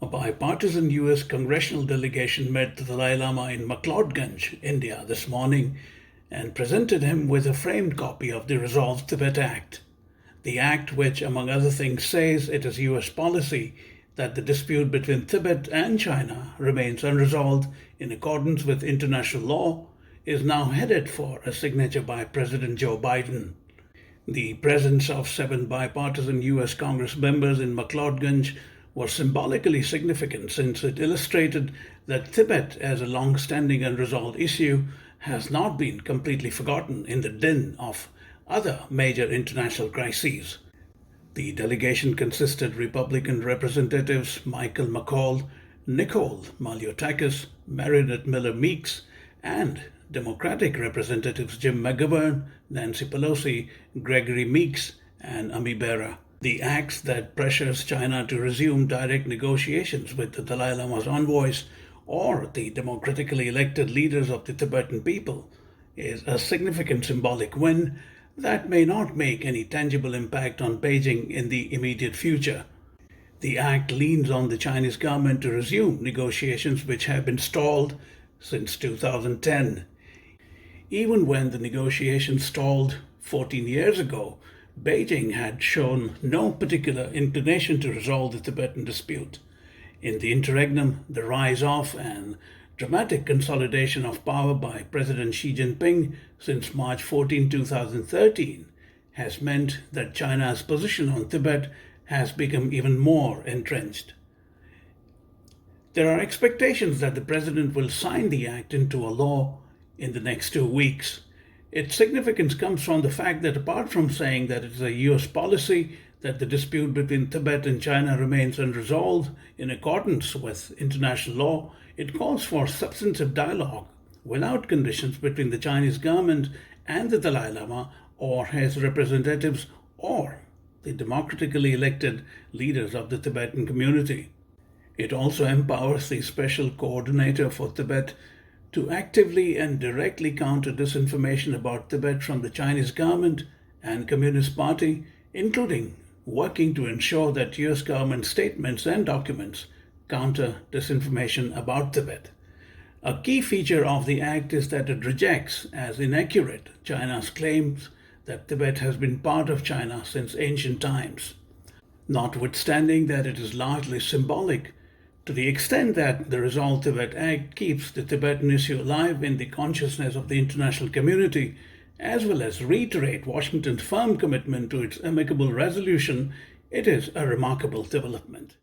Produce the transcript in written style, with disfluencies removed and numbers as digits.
A bipartisan US Congressional delegation met the Dalai Lama in McLeod Ganj, India, this morning and presented him with a framed copy of the Resolve Tibet Act. The act, which, among other things, says it is US policy that the dispute between Tibet and China remains unresolved in accordance with international law, is now headed for a signature by President Joe Biden. The presence of 7 bipartisan US Congress members in McLeod Ganj was symbolically significant since it illustrated that Tibet, as a long-standing unresolved issue, has not been completely forgotten in the din of other major international crises. The delegation consisted Republican Representatives Michael McCall, Nicole Maliotakis, Meredith Miller Meeks, and Democratic Representatives Jim McGovern, Nancy Pelosi, Gregory Meeks, and Ami Bera. The act that pressures China to resume direct negotiations with the Dalai Lama's envoys or the democratically elected leaders of the Tibetan people is a significant symbolic win that may not make any tangible impact on Beijing in the immediate future. The act leans on the Chinese government to resume negotiations which have been stalled since 2010. Even when the negotiations stalled 14 years ago, Beijing had shown no particular inclination to resolve the Tibetan dispute. In the interregnum, the rise of and dramatic consolidation of power by President Xi Jinping since March 14, 2013 has meant that China's position on Tibet has become even more entrenched. There are expectations that the president will sign the act into a law in the next 2 weeks. Its significance comes from the fact that apart from saying that it is a US policy that the dispute between Tibet and China remains unresolved in accordance with international law, it calls for substantive dialogue without conditions between the Chinese government and the Dalai Lama or his representatives or the democratically elected leaders of the Tibetan community. It also empowers the Special Coordinator for Tibet to actively and directly counter disinformation about Tibet from the Chinese government and Communist Party, including working to ensure that US government statements and documents counter disinformation about Tibet. A key feature of the act is that it rejects as inaccurate China's claims that Tibet has been part of China since ancient times. Notwithstanding that it is largely symbolic, to the extent that the Resolve Tibet Act keeps the Tibetan issue alive in the consciousness of the international community, as well as reiterate Washington's firm commitment to its amicable resolution, it is a remarkable development.